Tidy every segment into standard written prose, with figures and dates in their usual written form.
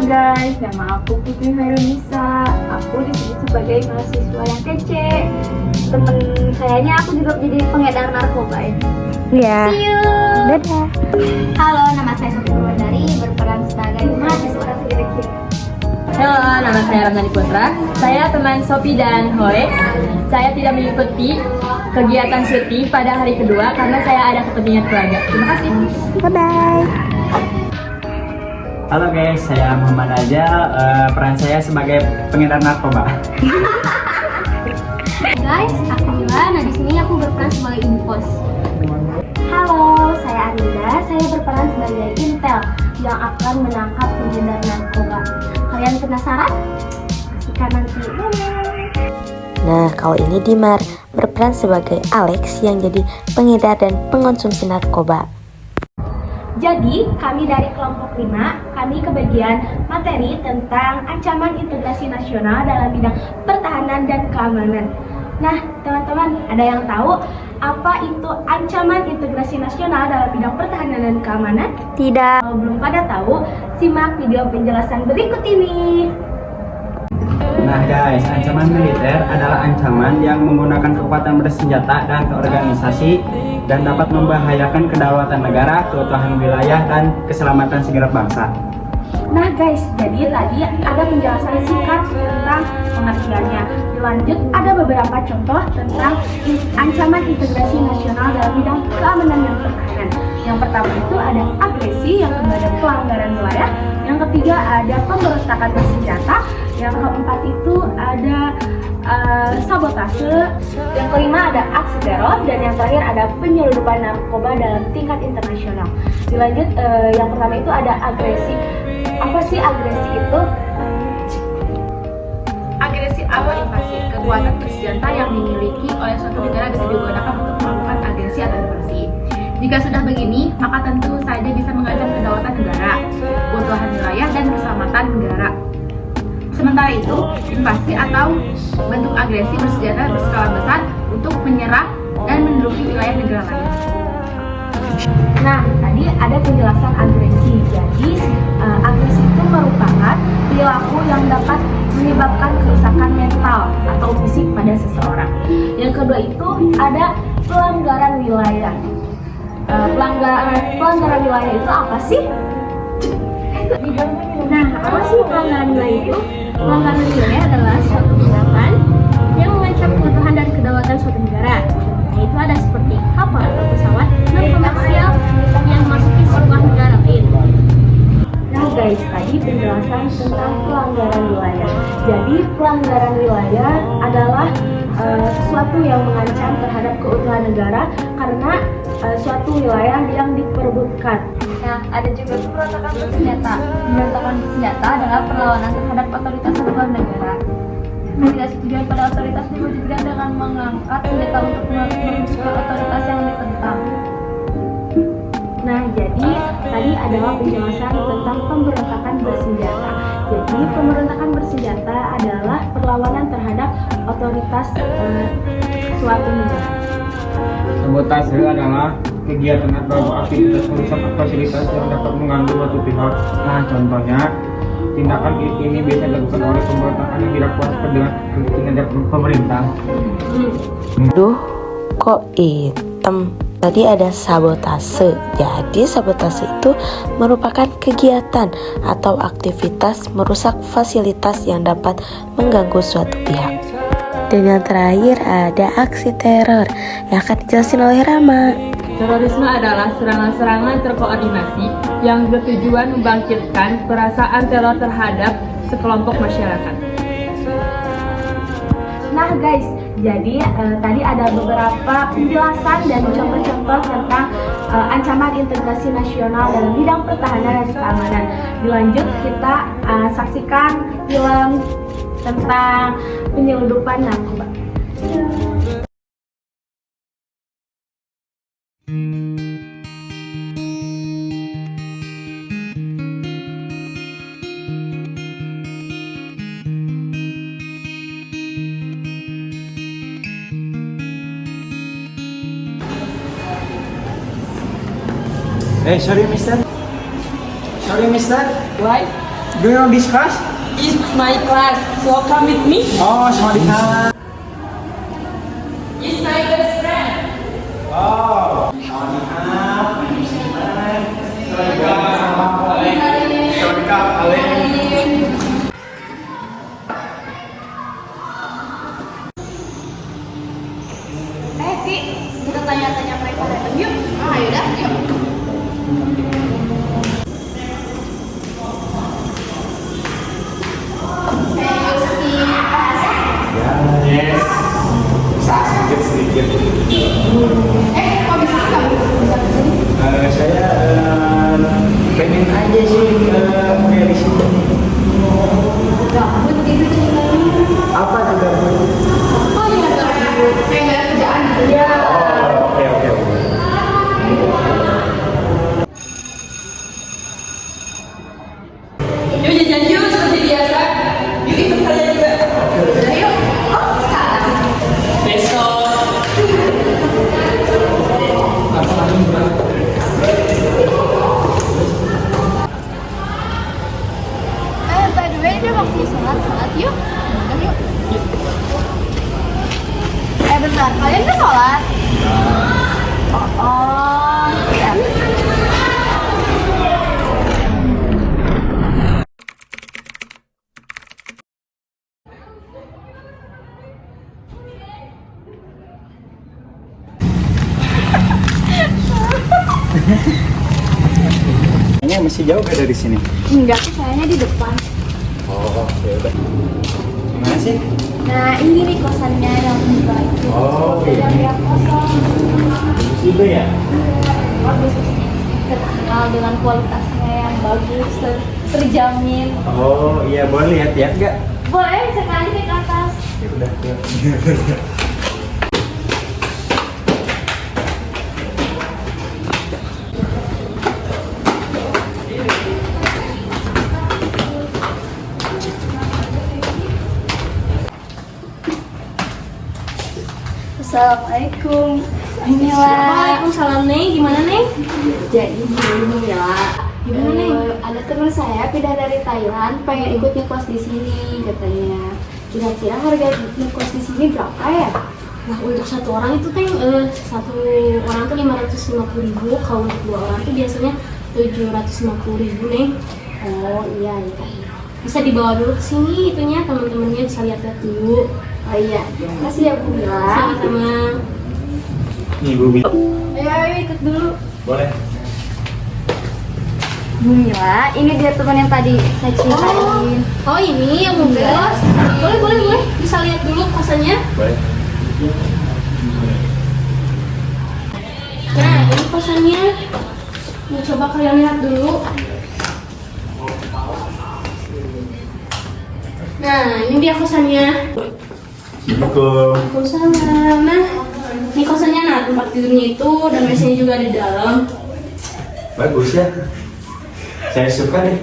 guys, nama aku Putri Hairunisa. Aku disebut sebagai mahasiswa yang kece. Temen sayanya aku juga jadi pengedar narkoba ya. Iya. See you. Dadah. Halo, nama saya Sofi Purwandari, berperan sebagai mahasiswa yang kece. Halo, nama saya Ramdhani Putra. Saya teman Sophie dan Hoe. Saya tidak mengikuti kegiatan syuting pada hari kedua karena saya ada kepentingan keluarga. Terima kasih. Bye-bye. Halo guys, saya Muhammad Aja. Peran saya sebagai pengedar narkoba. Guys, aku Mila. Nah, di sini aku berperan sebagai ibu kos. Halo, saya Anida. Saya berperan sebagai Intel yang akan menangkap pengedar narkoba. Kalian penasaran? Saksikan nanti. Nah, kalau ini Dimar berperan sebagai Alex yang jadi pengedar dan pengonsumsi narkoba. Jadi, kami dari kelompok 5, kami kebagian materi tentang ancaman integrasi nasional dalam bidang pertahanan dan keamanan. Nah, teman-teman, ada yang tahu apa itu ancaman integrasi nasional dalam bidang pertahanan dan keamanan? Tidak. Kalau belum pada tahu, simak video penjelasan berikut ini. Nah guys, ancaman militer adalah ancaman yang menggunakan kekuatan bersenjata dan keorganisasi dan dapat membahayakan kedaulatan negara, keutuhan wilayah, dan keselamatan segenap bangsa. Nah guys, jadi tadi ada penjelasan singkat tentang pengertiannya. Dilanjut, ada beberapa contoh tentang ancaman integrasi nasional dalam bidang keamanan dan pertahanan. Yang pertama itu ada agresi, yang kedua ada pelanggaran wilayah, yang ketiga ada pemberontakan bersenjata, yang keempat itu ada sabotase, yang kelima ada aksi teror, dan yang terakhir ada penyelundupan narkoba dalam tingkat internasional. Dilanjut, yang pertama itu ada agresi. Apa sih agresi itu? Agresi atau invasi, kekuatan bersenjata yang dimiliki oleh suatu negara bisa digunakan untuk melakukan agresi atau invasi. Jika sudah begini, maka tentu saja bisa mengancam kedaulatan negara, keutuhan wilayah, dan keselamatan negara. Sementara itu, invasi atau bentuk agresi bersenjata berskala besar untuk menyerang dan menduduki wilayah negara lain. Nah, tadi ada penjelasan agresi. Jadi, agresi itu merupakan perilaku yang dapat menyebabkan kerusakan mental atau fisik pada seseorang. Yang kedua itu ada pelanggaran wilayah. Pelanggaran wilayah itu apa sih? Nah, apa sih pelanggaran wilayah itu? Pelanggaran wilayah adalah suatu tindakan yang mengancam keutuhan dan kedaulatan suatu negara. Nah, itu ada seperti kapal atau pesawat non-komersial yang memasuki sebuah negara lain. Nah guys, tadi penjelasan tentang pelanggaran wilayah. Jadi pelanggaran wilayah adalah sesuatu yang mengancam terhadap keutuhan negara karena suatu wilayah yang diperebutkan. Nah, ada juga pemberontakan bersenjata. Pemberontakan bersenjata adalah perlawanan terhadap otoritas sebuah negara. Ketidaksetujuan pada otoritas diwujudkan dengan mengangkat senjata untuk merumuskan otoritas yang ditentang. Nah, jadi tadi adalah penjelasan tentang pemberontakan bersenjata. Jadi, pemberontakan bersenjata adalah perlawanan terhadap otoritas suatu negara. Sabotase adalah kegiatan atau aktivitas merusak fasilitas yang dapat mengganggu suatu pihak. Nah, contohnya tindakan ini biasa dilakukan oleh pemberontakan yang tidak puas dengan kinerja pemerintah. Duh, kok hitam? Tadi ada sabotase. Jadi sabotase itu merupakan kegiatan atau aktivitas merusak fasilitas yang dapat mengganggu suatu pihak. Dan yang terakhir ada aksi teror yang akan dijelasin oleh Rama. Terorisme adalah serangan-serangan terkoordinasi yang bertujuan membangkitkan perasaan teror terhadap sekelompok masyarakat. Nah guys, jadi tadi ada beberapa penjelasan dan contoh-contoh tentang ancaman integrasi nasional dalam bidang pertahanan dan keamanan. Dilanjut kita saksikan film tentang penyelundupan narkoba. Sorry mister. Why? Do you discuss? It's my class, so come with me. Oh, sawadika. It's my best friend. Oh, sawadika. Sawadika, Ale. Ki, kita tanya-tanya mereka datang yuk. Ah, yaudah, yuk. Yes. Sedikit. Kok bisa sih kamu bisa kesini? Saya pengen aja sih kuliah di sini. Gabut gitu ceritanya. Apa tuh gabut? Oh iya gabut, kayak nggak ada kerjaan gitu. Ya. Oke. Yuk jajan yuk seperti biasa. Yuk ikut kalian juga. Udah yuk. Oh, sekarang. Besok. By the way, udah waktu sholat yuk. Udah yuk. Bentar, kalian udah sholat? Oh, ya. Kayaknya masih jauh gak dari sini? Enggak, kayaknya di depan. Oh, ya udah. Gimana sih? Nah, ini nih kosannya yang baik. Oh, Yang yang kosong. Juga ya? Bagus. Terkenal dengan kualitasnya yang bagus, terjamin. Oh, iya boleh lihat-lihat gak? Boleh sekali ke atas. Ya udah. Assalamualaikum. Mila. Waalaikumsalam Neng, gimana Neng? Jadi gini Mila. Gimana, Neng? Ada teman saya pindah dari Thailand, pengen ikut ngekos di sini katanya. Kira-kira harga ngekos di sini berapa ya? Nah untuk satu orang itu Neng, satu orang tuh 550.000, kalau untuk dua orang tuh biasanya 750.000 Neng. Oh iya iya. Bisa dibawa dulu ke sini itunya, teman-temannya bisa lihat-lihat dulu. Oh iya. Makasih ya Bu Mila. Sama-sama. Nih, Bu Bi. Ayo ikut dulu. Boleh. Bu Mila, ini dia teman yang tadi saya ceritain. Oh ini yang mobil. Boleh. Bisa lihat dulu kosannya. Boleh. Nah ini kosannya. Mau coba kalian lihat dulu. Nah ini dia kosannya. Assalamualaikum. Waalaikumsalam. Nah ini kosannya, nah tempat tidurnya itu dan WC-nya juga di dalam. Bagus ya. Saya suka deh.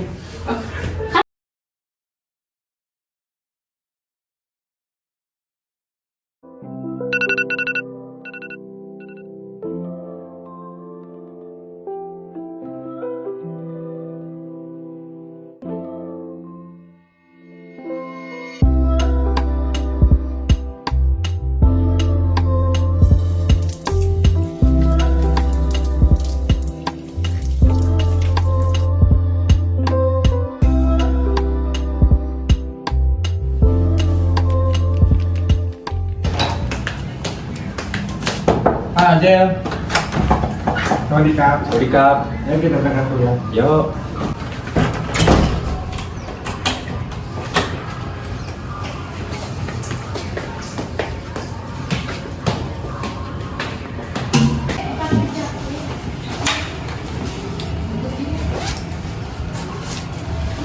Jel. Sawadikap. Sawadikap. Ayo kita berangkat kuliah. Yuk.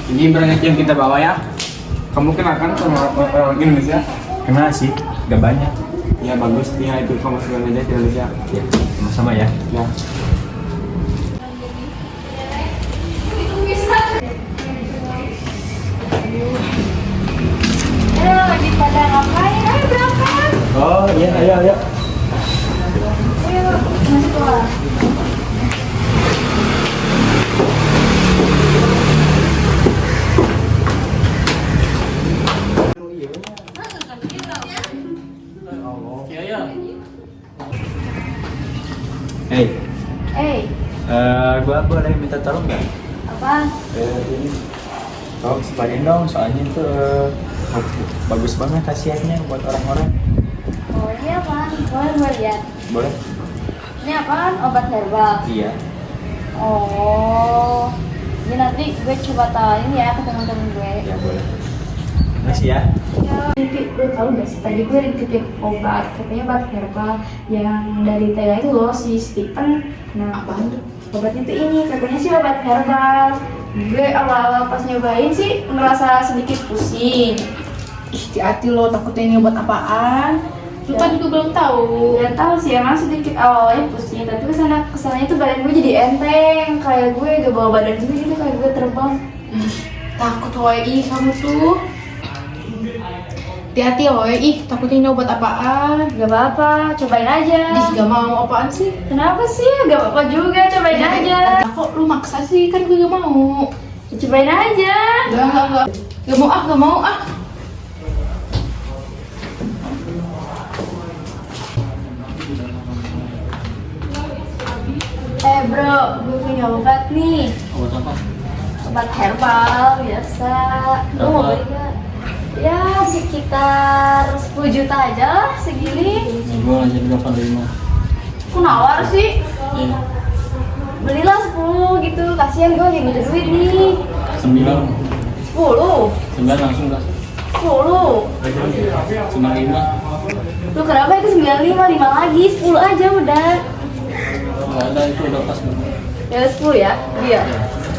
Ini banyak yang kita bawa ya. Kamu kenalkan sama orang Indonesia? Kenal sih, gak banyak. Ya bagus, dia itu pemasukan aja ke Indonesia. Ya, sama-sama ya. Ya. Lagi pada ngapain? Ayo berangkat. Oh iya, ayo. Ayo, masuk kelas. boleh minta tolong nggak? Apa? Ini tolong sebarin dong, soalnya itu bagus banget khasiatnya buat orang-orang. Oh ini apa? Boleh gue lihat. Boleh? Ini apaan? Obat herbal. Iya. Oh, ini nanti gue coba tanya ya ke teman-teman gue. Ya boleh. Makasih ya. Nanti gue tahu gak sih, tadi gue dititip obat, katanya obat herbal yang dari Thailand itu loh, si Stephen. Nah, apaan tuh? Obat itu ini, katanya sih obat herbal. Gue awal-awal pas nyobain sih ngerasa sedikit pusing. Ih, hati-hati lo, takutnya ini obat apaan? Lu kan juga belum tahu. Gak tahu sih, emang sedikit awalnya pusing, tapi kesananya tuh badan gue jadi enteng, kayak gue gak bawa badan juga gitu, kayak gue terbang. Ih, takut woy, ih kamu tuh. Hati-hati woy, ih takutnya ini obat apaan? Gak apa-apa, cobain aja. Ih, gak mau apaan sih? Kenapa sih? Gak apa-apa juga, cobain aja. Nah, kok lu maksa sih? Kan gue gak mau. Ya, cobain aja. Gak. Gak mau ah. Bro, gue punya obat nih. Obat apa? Obat herbal biasa. Lu mau beli gak? Ya sekitar 10 juta aja lah segini. Gue aja 85. Kok nawar sih? Iya. Belilah 10 gitu, kasihan gue lagi butuh duit nih. 9. 10 langsung gas. 10 95. Lu kenapa itu 95, 5 lagi, 10 aja udah. Nggak ada, itu udah pas banget. Ya 10 ya? Iya.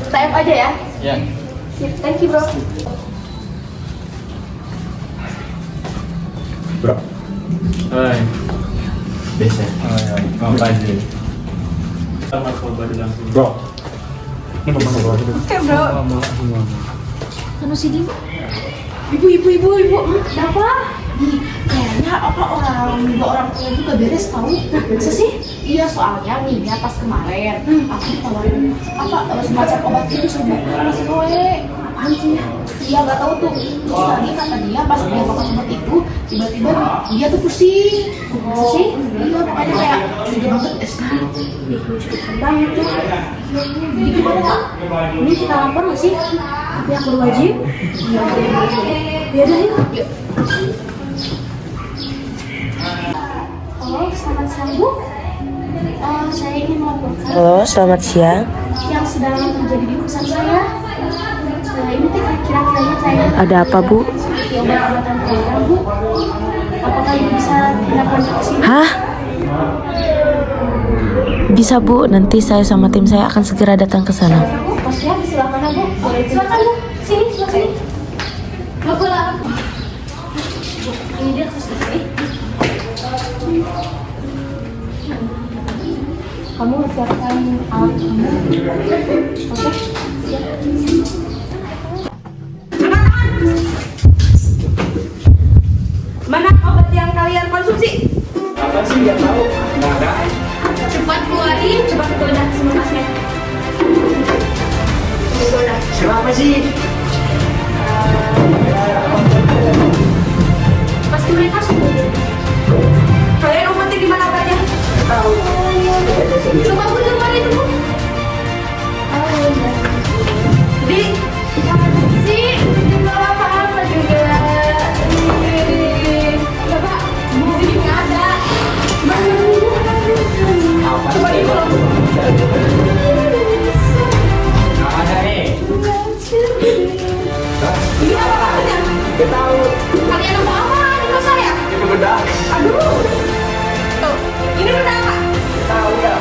TF aja ya? Ya. Sip, thank you bro. Bro. Hai. Biasa. Ngapain sih? Sama coba langsung. Bro. Ini mau bro. Oke bro. Anu sih Dim? Ibu. Kenapa? Ih, kayaknya orang tua juga beres tahu. Masa sih? Iya, soalnya nih ya pas kemarin aku ditawarin semacam obat itu sama si Kowe. Apaan tuh ya? Iya nggak tahu tuh. Terus tadi kata dia pas dia makan obat itu tiba-tiba dia tuh pusing. Masa sih? Iya, makanya kayak gede banget SD. Banyak tuh. Jadi gimana Kak? Ini kita lapor nggak sih? Pihak berwajib? Iya. Ya udah yuk. Halo, selamat siang Bu. Saya ingin melaporkan Halo, selamat siang. yang sedang terjadi di kosan saya. Ini kira-kiranya saya Ada apa, Bu? seperti obat-obatan program Bu. Apakah Ibu bisa melakukan ke sini? Hah? Bisa, Bu. Nanti saya sama tim saya akan segera datang ke sana. Bu, posnya di sebelah mana Bu? Boleh silakan Bu. Sini, sebelah sini. Bu, lah. Ini dia khusus sini. Kamu siapkan alat kamu. Oke. Mana obat yang kalian konsumsi? Apa sih yang tahu? Nggak ada. Cepat keluarin, cepat keluarin semua tasnya. Siapa sih? Pasti mereka sembuh. Kalian obatnya di mana obatnya? Tahu. Coba Bu keluar itu Bu. Di sih nggak apa-apa juga. Coba di sini nggak ada. Coba di kolom. Nggak ada nih. Ini apa maksudnya? Nggak tahu. Kalian apa apa di kos saya? Itu bedak. Aduh. Tuh, ini udah apa? Tahu ya.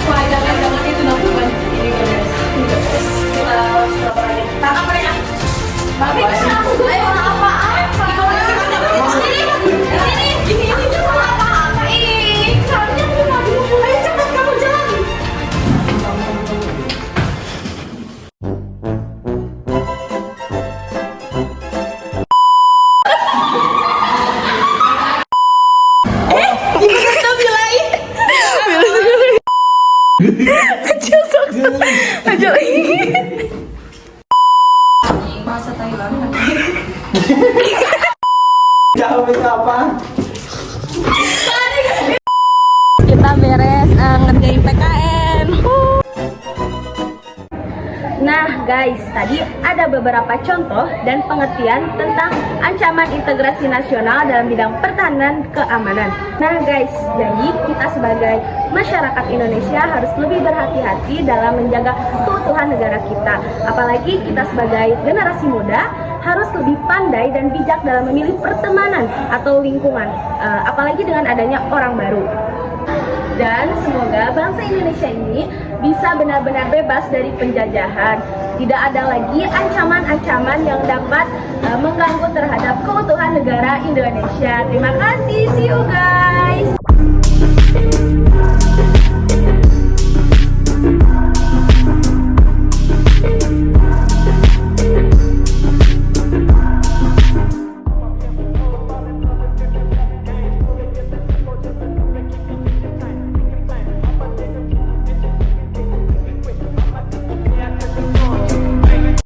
Wah, jangan itu bukan ini guys. Kita tangkap mereka. Tapi kan aku tuh orang apa? Ini tuh apa? Ini seharusnya aku nggak bisa. Ayo cepat kamu jalan. Bahasa Thailand. Jauh itu apa? Kita beres ngerjain PKN. lagi ada beberapa contoh dan pengertian tentang ancaman integrasi nasional dalam bidang pertahanan keamanan. Nah guys, jadi kita sebagai masyarakat Indonesia harus lebih berhati-hati dalam menjaga keutuhan negara kita. Apalagi kita sebagai generasi muda harus lebih pandai dan bijak dalam memilih pertemanan atau lingkungan, apalagi dengan adanya orang baru. Dan semoga bangsa Indonesia ini bisa benar-benar bebas dari penjajahan. Tidak ada lagi ancaman-ancaman yang dapat mengganggu terhadap keutuhan negara Indonesia. Terima kasih, see you guys.